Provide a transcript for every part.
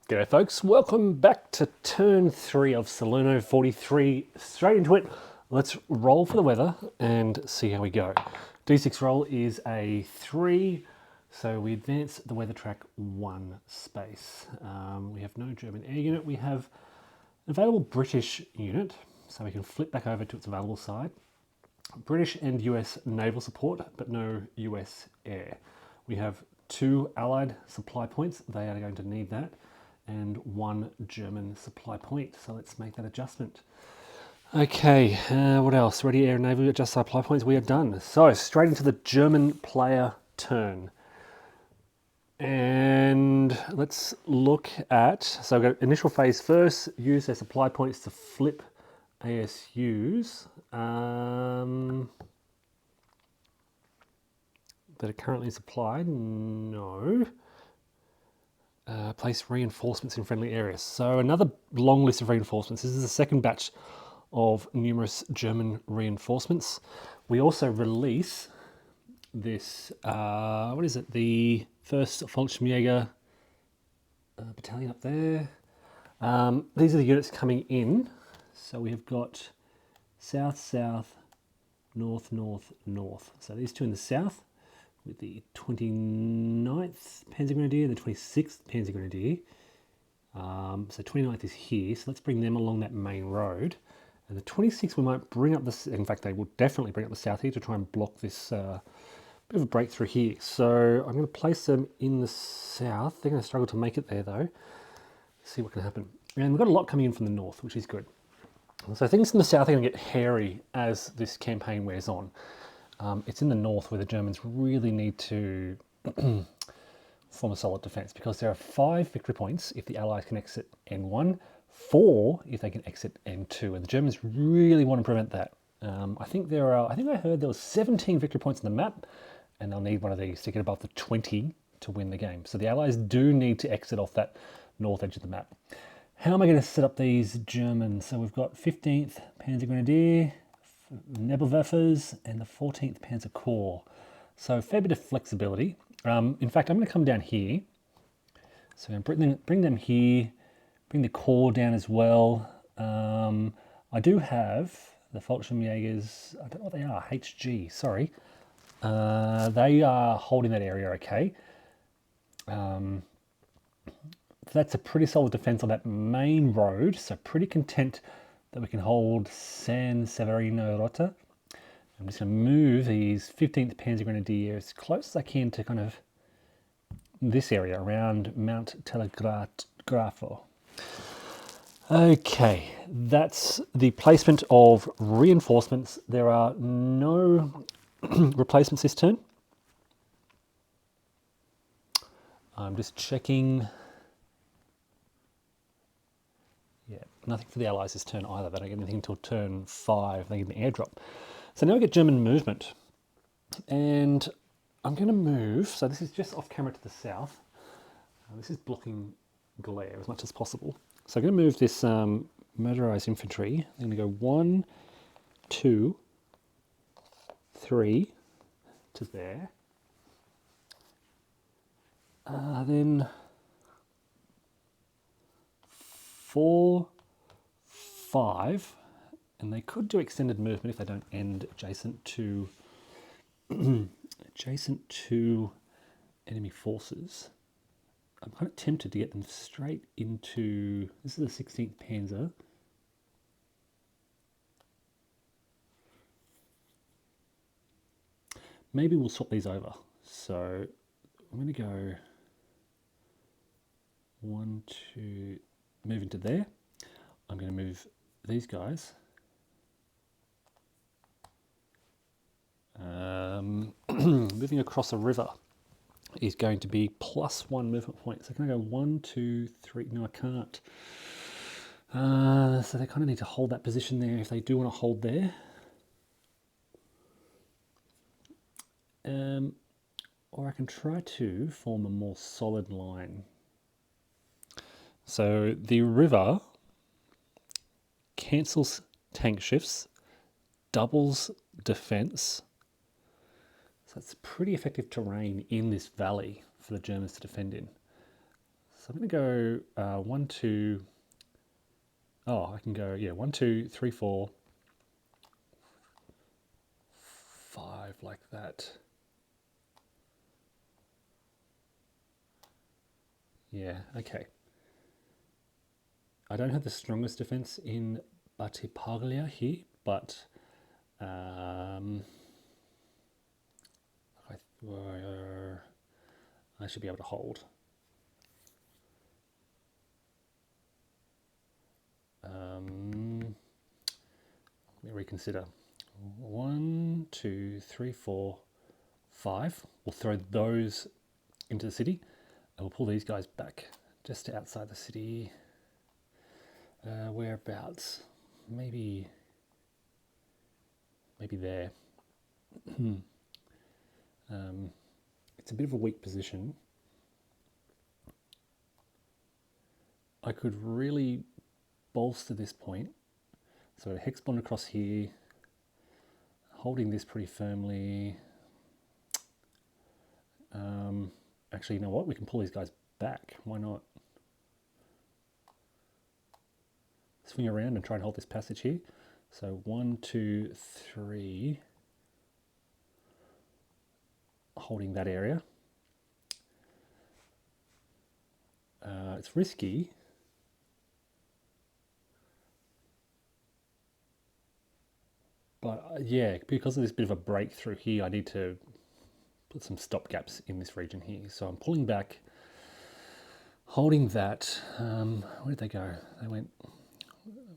G'day folks, welcome back to turn 3 of Salerno 43, straight into it. Let's roll for the weather and see how we go. D6 roll is a 3, so we advance the weather track 1 space. We have no German air unit, we have an available British unit, so we can flip back over to its available side. British and US naval support, but no US air. We have 2 Allied supply points, they are going to need that, and 1 German supply point. So let's make that adjustment. Okay, what else? Ready air and naval, adjust supply points. We are done. So straight into the German player turn. And let's look at, so we've got initial phase first, use their supply points to flip ASUs that are currently supplied. No. Place reinforcements in friendly areas. So another long list of reinforcements. This is the second batch of numerous German reinforcements. We also release this, what is it? The 1st Fallschirmjäger battalion up there. These are the units coming in. So we have got south, south, north, north, north. So these two in the south, with the 29th Panzergrenadier and the 26th Panzergrenadier. So 29th is here, so let's bring them along that main road. And the 26th we might bring up this, in fact they will definitely bring up the south here to try and block this bit of a breakthrough here. So I'm going to place them in the south. They're going to struggle to make it there though. See what can happen. And we've got a lot coming in from the north, which is good. So things in the south are going to get hairy as this campaign wears on. It's in the north where the Germans really need to form a solid defence, because there are 5 victory points if the Allies can exit N1, 4 if they can exit N2, and the Germans really want to prevent that. I think I heard there was 17 victory points on the map, and they'll need one of these to get above the 20 to win the game. So the Allies do need to exit off that north edge of the map. How am I going to set up these Germans? So we've got 15th Panzergrenadier, Nebelwerfers, and the 14th Panzer Corps. So a fair bit of flexibility. In fact, I'm going to come down here. So I'm going to bring them here, bring the Corps down as well. I do have the Fallschirmjägers, I don't know what they are, HG, sorry. They are holding that area okay. That's a pretty solid defense on that main road, so pretty content that we can hold San Severino Rota. I'm just going to move these 15th Panzergrenadier as close as I can to kind of this area around Mount Telegrafo. Okay, that's the placement of reinforcements. There are no replacements this turn. I'm just checking. Yeah, nothing for the Allies this turn either. They don't get anything until turn 5. They get an airdrop. So now we get German movement. And I'm going to move, so this is just off camera to the south. This is blocking glare as much as possible. So I'm going to move this motorized infantry. I'm going to go 1, 2, 3 to there. Then 4, 5, and they could do extended movement if they don't end adjacent to enemy forces. I'm kind of tempted to get them straight into, this is the 16th Panzer. Maybe we'll swap these over. So I'm going to go 1, 2, move into there. I'm going to move these guys. Moving across a river is going to be +1 movement point. So can I go 1, 2, 3? No, I can't. So they kind of need to hold that position there if they do want to hold there. Or I can try to form a more solid line. So the river cancels tank shifts, doubles defense. So it's pretty effective terrain in this valley for the Germans to defend in. So I'm going to go 1, 2. Oh, I can go, yeah, 1, 2, 3, 4, 5, like that. Yeah, okay. I don't have the strongest defense in Battipaglia here, but I should be able to hold. Let me reconsider. 1, 2, 3, 4, 5. We'll throw those into the city, and we'll pull these guys back just outside the city. Whereabouts? Maybe there. It's a bit of a weak position. I could really bolster this point. So a hex bond across here, holding this pretty firmly. Actually, you know what? We can pull these guys back. Why not? Swing around and try and hold this passage here. So 1, 2, 3. Holding that area. It's risky. But yeah, because of this bit of a breakthrough here, I need to put some stop gaps in this region here. So I'm pulling back, holding that. Where did they go? They went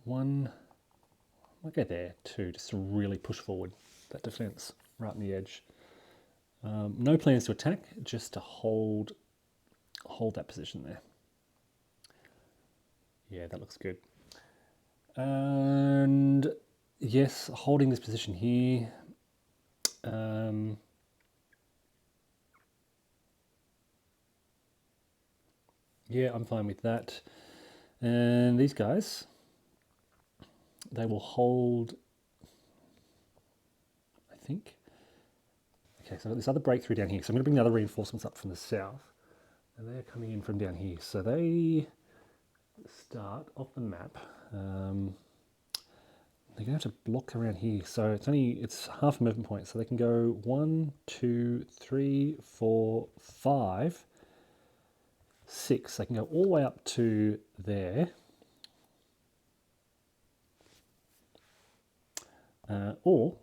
1, I'll go there, 2, just to really push forward that defense right on the edge. No plans to attack, just to hold that position there. Yeah, that looks good. And yes, holding this position here. Yeah, I'm fine with that. And these guys, they will hold, I think. Okay, so I've got this other breakthrough down here. So I'm going to bring the other reinforcements up from the south. And they're coming in from down here. So they start off the map. They're going to have to block around here. So it's half a movement point. So they can go 1, 2, 3, 4, 5, 6. They can go all the way up to there. Or,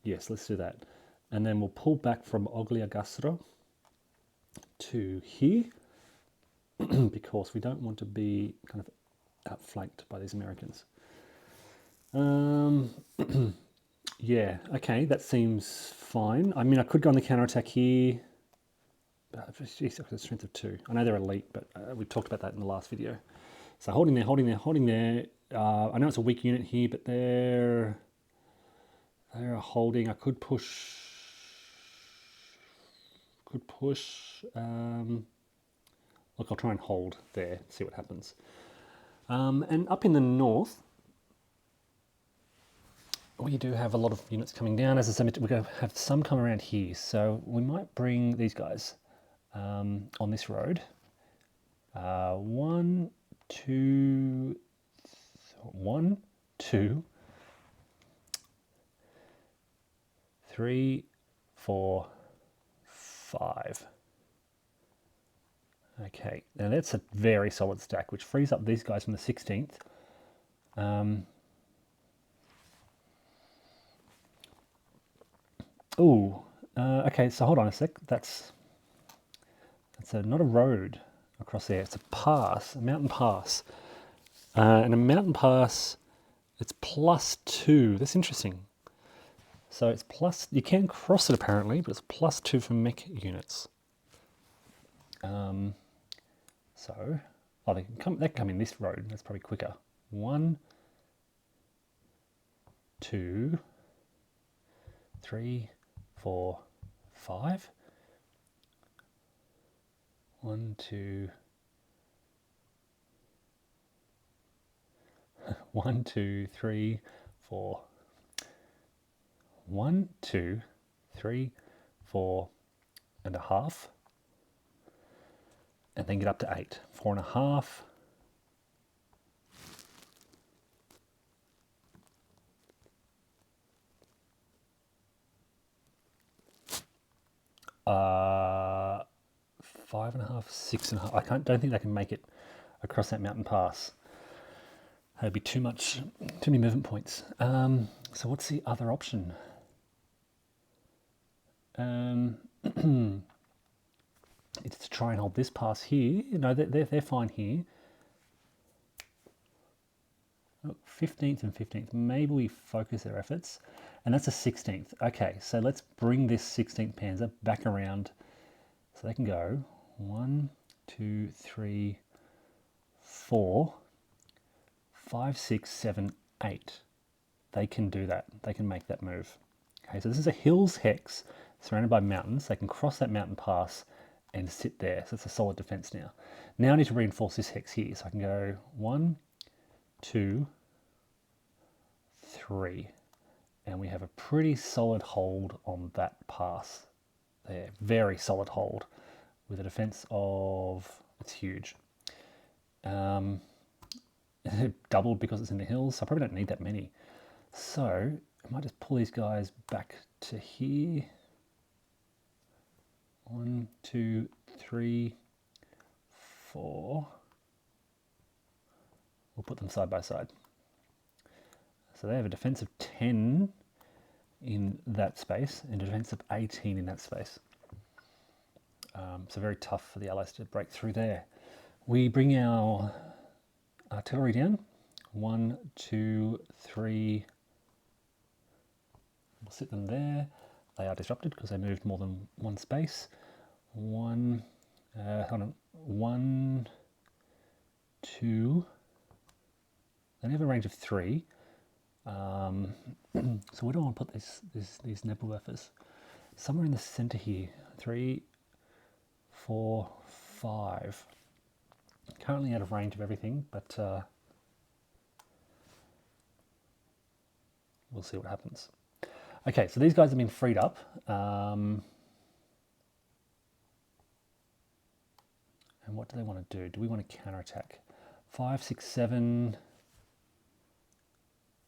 yes, let's do that. And then we'll pull back from Ogliagastro to here because we don't want to be kind of outflanked by these Americans. Yeah, okay, that seems fine. I mean, I could go on the counterattack here. But geez, I've got a strength of 2. I know they're elite, but we talked about that in the last video. So holding there, holding there, holding there. I know it's a weak unit here, but they're holding. I could push. Look, I'll try and hold there, see what happens. And up in the north, we do have a lot of units coming down. As I said, we're going to have some come around here. So we might bring these guys on this road. 1, 2, 1, 2, 3, 4, 5. Okay, now that's a very solid stack, which frees up these guys from the 16th. Okay, so hold on a sec. That's not a road across there. It's a pass, a mountain pass. And a mountain pass, it's +2. That's interesting. So it's plus, you can cross it apparently, but it's +2 for mech units. They can come in this road. That's probably quicker. 1, 2, 3, 4, 5. 1, 2. 1, 2, 3, 4. 1, 2, 3, 4 and a half. and then get up to 8. 4.5. Uh, 5.5, 6.5. Don't think they can make it across that mountain pass. That'd be too many movement points. So what's the other option? It's to try and hold this pass here. No, they're fine here. 15th and 15th. Maybe we focus their efforts. And that's a 16th. Okay, so let's bring this 16th Panzer back around. So they can go 1, 2, 3, 4, 5, 6, 7, 8. They can do that. They can make that move. Okay, so this is a hills hex surrounded by mountains. They can cross that mountain pass and sit there. So it's a solid defense now. Now I need to reinforce this hex here. So I can go 1, 2, 3. And we have a pretty solid hold on that pass there. Very solid hold with a defense of, it's huge. It doubled because it's in the hills, so I probably don't need that many. So I might just pull these guys back to here. 1, 2, 3, 4. We'll put them side by side. So they have a defense of 10 in that space and a defense of 18 in that space. So very tough for the Allies to break through there. We bring our artillery down. 1, 2, 3. We'll sit them there. They are disrupted because they moved more than one space. 1, 2. They have a range of 3. So where do I want to put these Nebelwerfers? Somewhere in the center here. 3, 4, 5. Currently out of range of everything, but we'll see what happens. Okay, so these guys have been freed up. And what do they want to do? Do we want to counterattack? 5, 6, 7,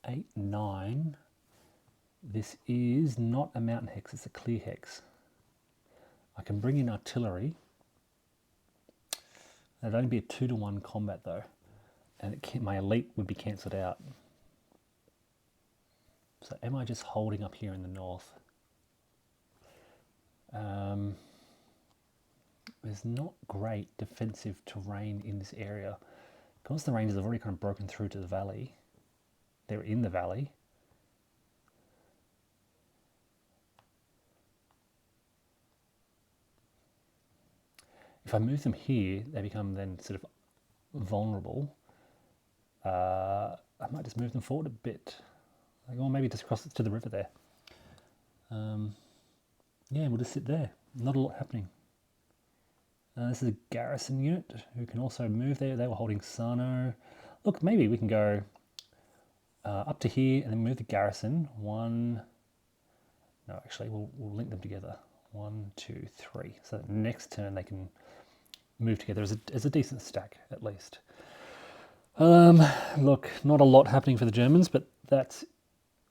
8, 9. This is not a mountain hex, it's a clear hex. I can bring in artillery. It'd only be a 2-to-1 combat though, and my elite would be cancelled out. So am I just holding up here in the north? There's not great defensive terrain in this area. Because the Rangers have already kind of broken through to the valley. They're in the valley. If I move them here, they become then sort of vulnerable. I might just move them forward a bit. Or maybe just cross it to the river there. Yeah, we'll just sit there. Not a lot happening. This is a garrison unit who can also move there. They were holding Sarno. Look, maybe we can go up to here and then move the garrison. 1. No, actually, we'll link them together. 1, 2, 3. So that next turn they can move together as a decent stack, at least. Look, not a lot happening for the Germans, but that's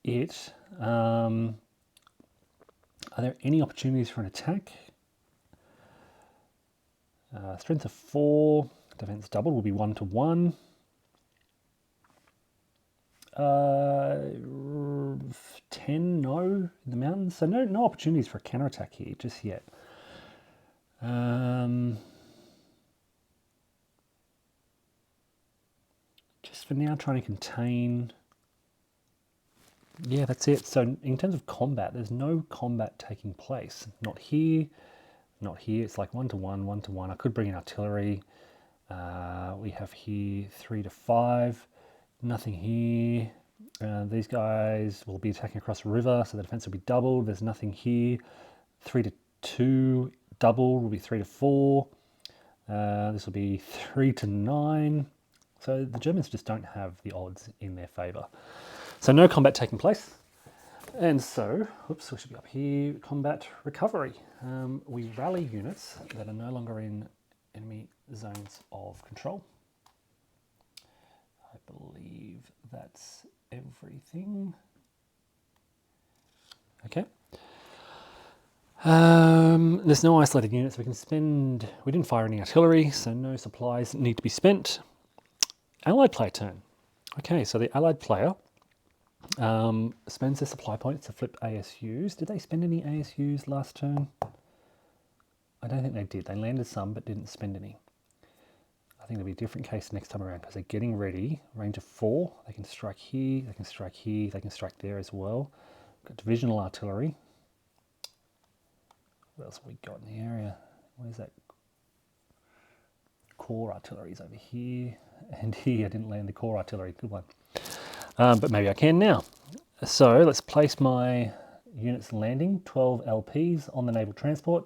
it. Are there any opportunities for an attack? Strength of 4, defense double will be 1-to-1. 10, no, in the mountains. So no opportunities for a counterattack here just yet. Just for now, trying to contain. Yeah, that's it. So in terms of combat, there's no combat taking place. Not here. Not here. It's like 1-to-1, 1-to-1. I could bring in artillery. We have here 3-to-5. Nothing here. These guys will be attacking across the river, so the defense will be doubled. There's nothing here. 3-to-2. Double will be 3-to-4. This will be 3-to-9. So the Germans just don't have the odds in their favour. So no combat taking place. And so, oops, we should be up here, combat recovery. We rally units that are no longer in enemy zones of control. I believe that's everything. Okay. There's no isolated units we can spend. We didn't fire any artillery, so no supplies need to be spent. Allied player turn. Okay, so the allied player spends their supply points to flip ASUs. Did they spend any ASUs last turn? I don't think they did. They landed some, but didn't spend any. I think it'll be a different case next time around because they're getting ready. Range of 4. They can strike here, they can strike here, they can strike there as well. Got divisional artillery. What else have we got in the area? Where's that? Core artillery is over here. And here I didn't land the core artillery. Good one. But maybe I can now. So let's place my units landing. 12 LPs on the naval transport.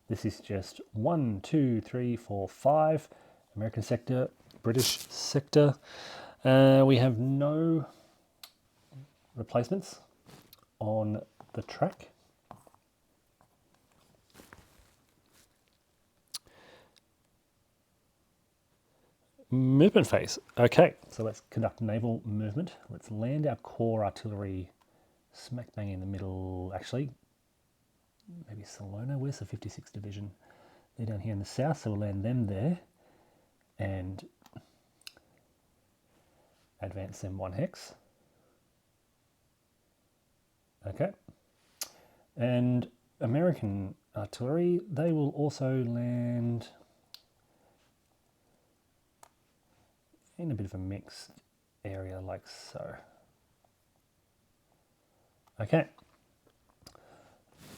This is just 1, 2, 3, 4, 5. American sector, British sector. We have no replacements on the track. Movement phase. Okay, so let's conduct naval movement. Let's land our core artillery smack bang in the middle. Actually, maybe Salerno. Where's the 56th Division? They're down here in the south, so we'll land them there and advance them 1 hex. Okay. And American artillery, they will also land in a bit of a mixed area like so. Okay.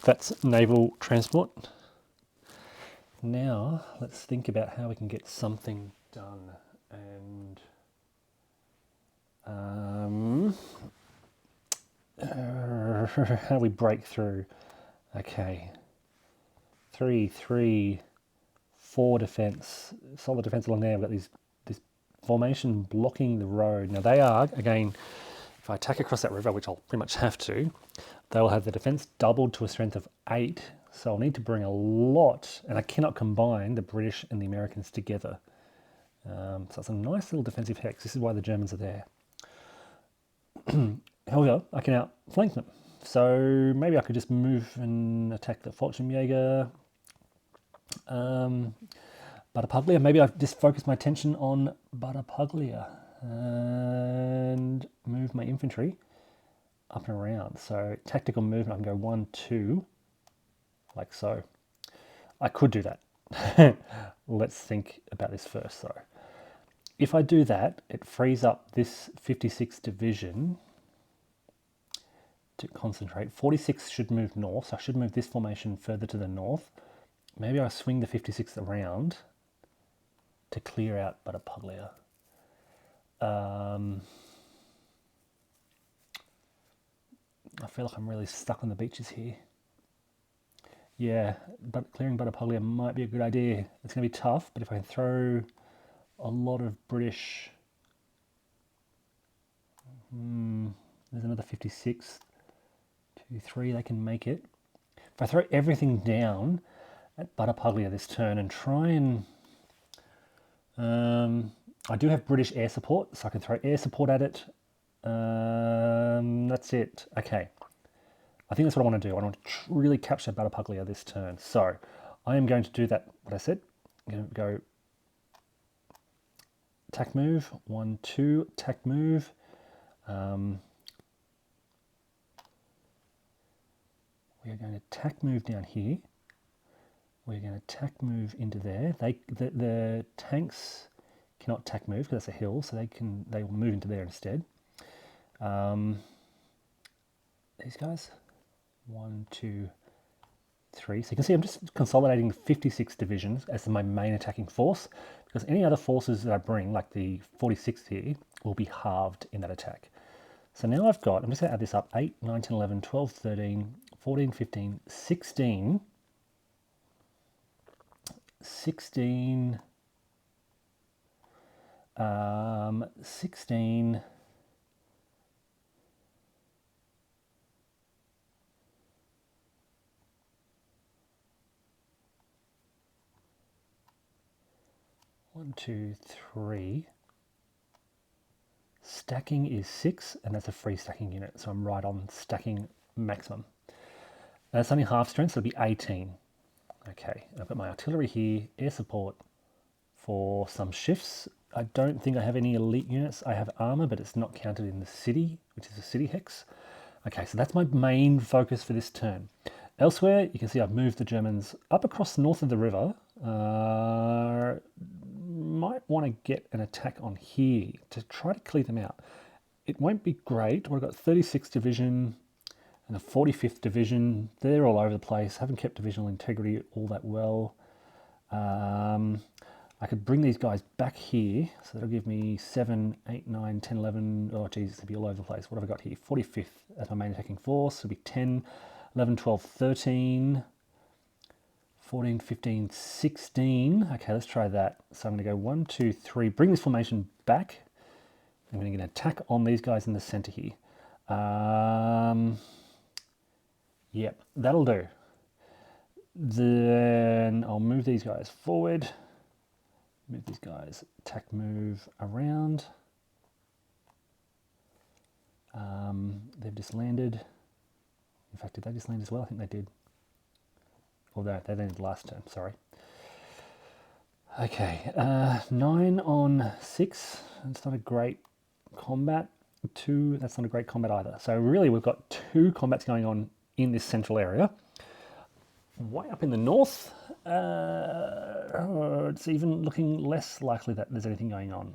That's naval transport. Now let's think about how we can get something done and how we break through. Okay. 3, 3, 4 defense, solid defense along there. We've got this formation blocking the road. Now they are, again, if I attack across that river, which I'll pretty much have to, they will have the defense doubled to a strength of 8. So I'll need to bring a lot, and I cannot combine the British and the Americans together. So it's a nice little defensive hex. This is why the Germans are there. However, I can outflank them. So maybe I could just move and attack the Fallschirmjäger. Battipaglia. Maybe I just focus my attention on Battipaglia and move my infantry up and around. So tactical movement, I can go 1, 2, like so. I could do that. Let's think about this first though. If I do that, it frees up this 56th Division to concentrate. 46 should move north, so I should move this formation further to the north. Maybe I swing the 56th around to clear out Battipaglia. I feel like I'm really stuck on the beaches here. Yeah, but clearing Battipaglia might be a good idea. It's going to be tough, but if I can throw a lot of British... there's another 56. 2, 3, they can make it. If I throw everything down at Battipaglia this turn and try and... I do have British air support, so I can throw air support at it. That's it. Okay. I think that's what I want to do. I want to really capture Battipaglia this turn. So I am going to do that, what I said. I'm going to go attack move, 1, 2, attack move. We are going to attack move down here. We're going to attack move into there. The tanks cannot attack move because that's a hill, so they will move into there instead. These guys, 1, 2, 3. So you can see I'm just consolidating 56 divisions as my main attacking force, because any other forces that I bring, like the 46th here, will be halved in that attack. So now I've got, I'm just going to add this up, 8, 9, 10, 11, 12, 13, 14, 15, 16. 16, 16, 1, 2, 3. Stacking is 6, and that's a free stacking unit, so I'm right on stacking maximum. That's only half strength, so it'll be 18. Okay, I've got my artillery here, air support for some shifts. I don't think I have any elite units. I have armor, but it's not counted in the city, which is a city hex. Okay, so that's my main focus for this turn. Elsewhere, you can see I've moved the Germans up across north of the river. Might want to get an attack on here to try to clear them out. It won't be great. We've got 36th Division and the 45th Division. They're all over the place. Haven't kept divisional integrity all that well. I could bring these guys back here, so that'll give me 7, 8, 9, 10, 11. Oh, geez, it'll be all over the place. What have I got here? 45th as my main attacking force. It'll be 10, 11, 12, 13, 14, 15, 16. Okay, let's try that. So I'm going to go 1, 2, 3. Bring this formation back. I'm going to get an attack on these guys in the center here. Yep, that'll do. Then I'll move these guys forward. Move these guys, attack move around. They've just landed. In fact, did they just land as well? I think they did. Although they landed last turn, sorry. Okay, 9 on 6. That's not a great combat. 2, that's not a great combat either. So really we've got 2 combats going on in this central area. Way up in the north, it's even looking less likely that there's anything going on.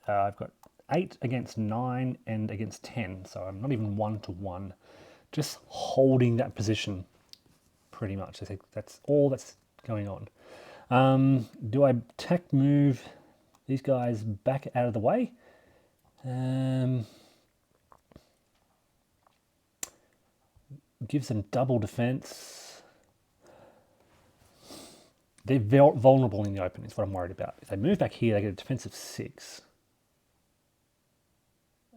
I've got 8 against 9 and against 10, so I'm not even 1-to-1. Just holding that position, pretty much. I think that's all that's going on. Do I attack move these guys back out of the way? Gives them double defense. They're very vulnerable in the open, is what I'm worried about. If they move back here, they get a defense of 6.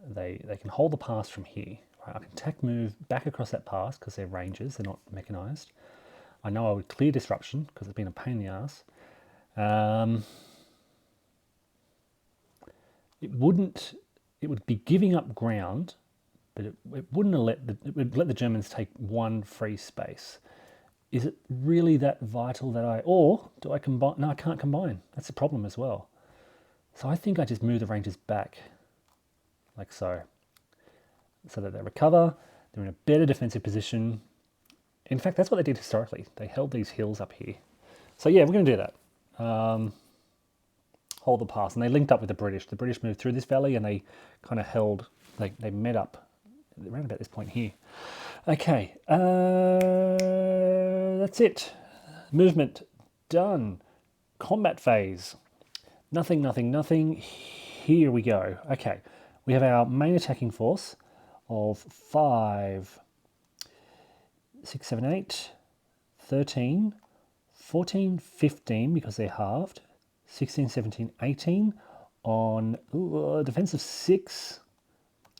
They can hold the pass from here. Right, I can attack move back across that pass because they're rangers, they're not mechanized. I know I would clear disruption because it's been a pain in the ass. It would be giving up ground, but it wouldn't it would let the Germans take 1 free space. Is it really that vital that or do I combine? No, I can't combine. That's the problem as well. So I think I just move the Rangers back, like so that they recover. They're in a better defensive position. In fact, that's what they did historically. They held these hills up here. So yeah, we're going to do that. Hold the pass. And they linked up with the British. The British moved through this valley and they kind of held, they met up around about this point here. Okay, that's it. Movement done. Combat phase. Nothing, nothing, nothing. Here we go. Okay, we have our main attacking force of 5, 6, 7, 8, 13, 14, 15 because they're halved, 16, 17, 18 on defense of 6,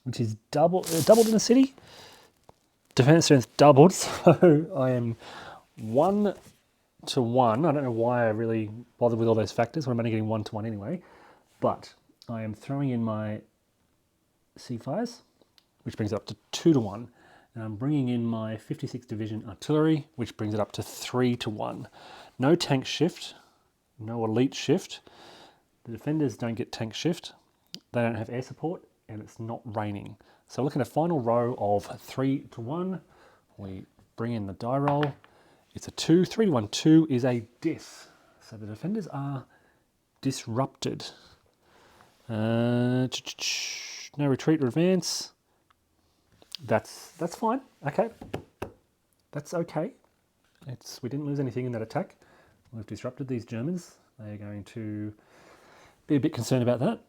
which is doubled in the city. Defense strength doubled, so I am 1-to-1. I don't know why I really bothered with all those factors. I'm only getting 1-to-1 anyway. But I am throwing in my C5s, which brings it up to 2-to-1. And I'm bringing in my 56th Division artillery, which brings it up to 3-to-1. No tank shift, no elite shift. The defenders don't get tank shift. They don't have air support, and it's not raining. So we're looking at a final row of 3-to-1. We bring in the die roll. It's a 2. 3-to-1. 2 is a dis. So the defenders are disrupted. No retreat or advance. That's fine. Okay. That's okay. We didn't lose anything in that attack. We've disrupted these Germans. They're going to be a bit concerned about that.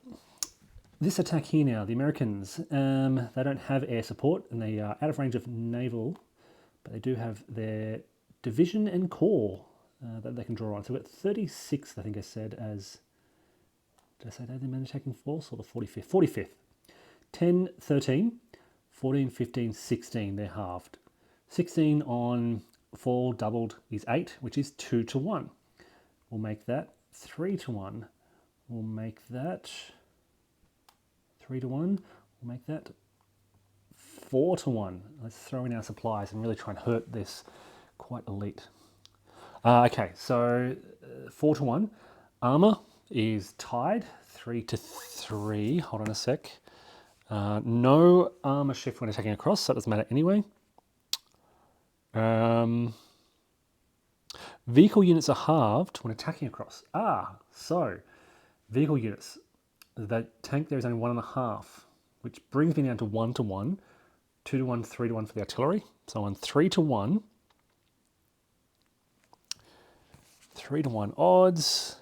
This attack here now, the Americans, they don't have air support and they are out of range of naval, but they do have their division and corps that they can draw on. So we've got 36th, I think I said, as, did I say they're the main attacking force or the 45th? 45th. 10, 13, 14, 15, 16, they're halved. 16 on 4 doubled is 8, which is 2-to-1. We'll make that 3-to-1. We'll make that 3 to 1. We'll make that 4 to 1. Let's throw in our supplies and really try and hurt this quite elite. Okay, so 4 to 1. Armor is tied, 3 to 3. Hold on a sec. No armor shift when attacking across, so it doesn't matter anyway. Vehicle units are halved when attacking across. So vehicle units, the tank there is only 1.5, which brings me down to 1 to 1, 2 to 1, 3 to 1 for the artillery. So on 3 to 1, 3 to 1 odds.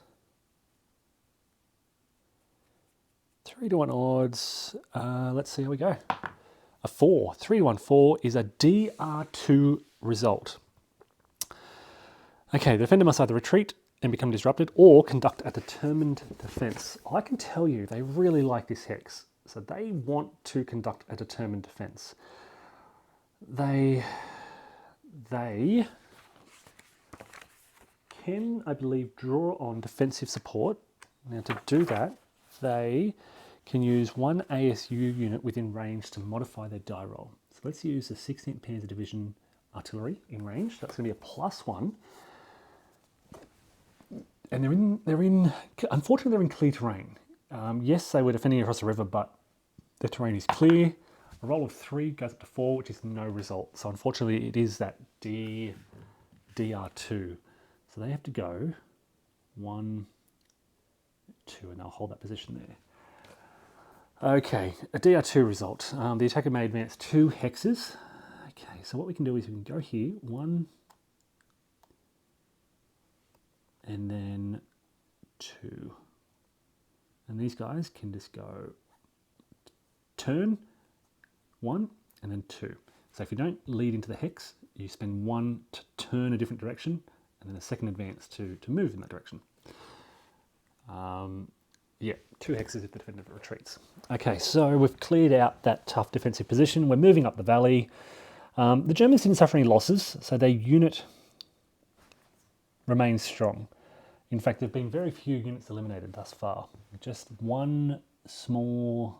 3 to 1 odds. Let's see how we go. A 4. 3 to 1 4 is a DR2 result. Okay, the defender must either retreat and become disrupted or conduct a determined defense. I can tell you they really like this hex. So they want to conduct a determined defense. They can, I believe, draw on defensive support. Now to do that, they can use one ASU unit within range to modify their die roll. So let's use the 16th Panzer Division artillery in range. That's going to be a +1. And unfortunately, they're in clear terrain. Yes, they were defending across the river, but the terrain is clear. A roll of 3 goes up to 4, which is no result. So unfortunately, it is that DR2. So they have to go 1, 2, and they'll hold that position there. Okay, a DR2 result. The attacker may advance 2 hexes. Okay, so what we can do is we can go here, 1, and then 2. And these guys can just go turn, 1, and then 2. So if you don't lead into the hex, you spend 1 to turn a different direction, and then a second advance to move in that direction. Yeah, 2 hexes if the defender retreats. Okay, so we've cleared out that tough defensive position. We're moving up the valley. The Germans didn't suffer any losses, so their unit remains strong. In fact, there have been very few units eliminated thus far. Just one small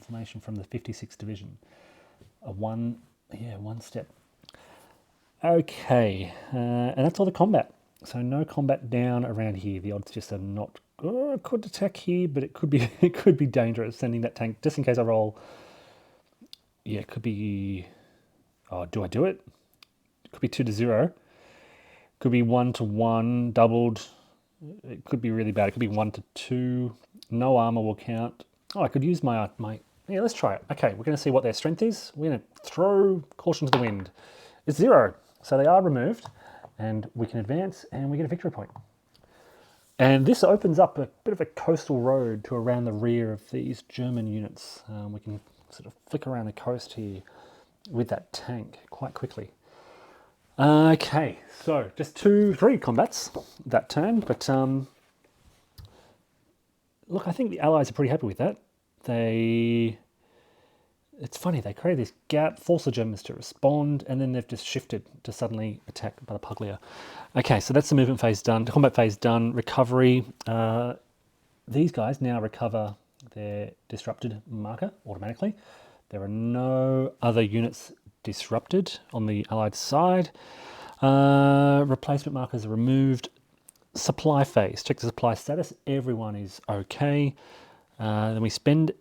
formation from the 56th Division. One step. Okay, and that's all the combat. So no combat down around here. The odds just are not. I could attack here, but it could be dangerous sending that tank just in case I roll. Yeah, it could be. Oh, do I do it? It could be 2 to 0. Could be 1 to 1 doubled. It could be really bad. It could be 1 to 2. No armor will count. Oh, I could use my. Yeah, let's try it. Okay, we're going to see what their strength is. We're going to throw caution to the wind. It's 0, so they are removed, and we can advance, and we get a victory point. And this opens up a bit of a coastal road to around the rear of these German units. We can sort of flick around the coast here with that tank quite quickly. Okay, so just 3 combats that turn, but look, I think the Allies are pretty happy with that. It's funny, they created this gap, forced the Germans to respond, and then they've just shifted to suddenly attack by the Puglia. Okay, so that's the movement phase done, the combat phase done, recovery. These guys now recover their disrupted marker automatically. There are no other units disrupted on the Allied side. Replacement markers are removed. Supply phase, check the supply status. Everyone is okay. Then we spend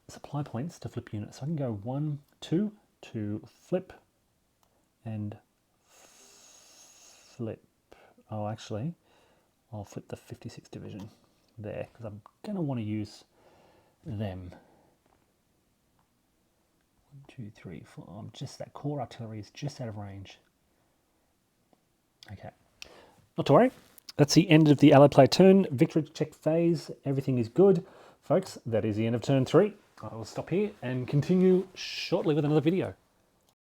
supply points to flip units. So I can go 1, 2 to flip and flip. Oh, actually, I'll flip the 56th Division there because I'm going to want to use them. 1, 2, 3, 4. Just that core artillery is just out of range. Okay, not to worry. That's the end of the Allied player turn. Victory check phase. Everything is good. Folks, that is the end of turn 3. I will stop here and continue shortly with another video.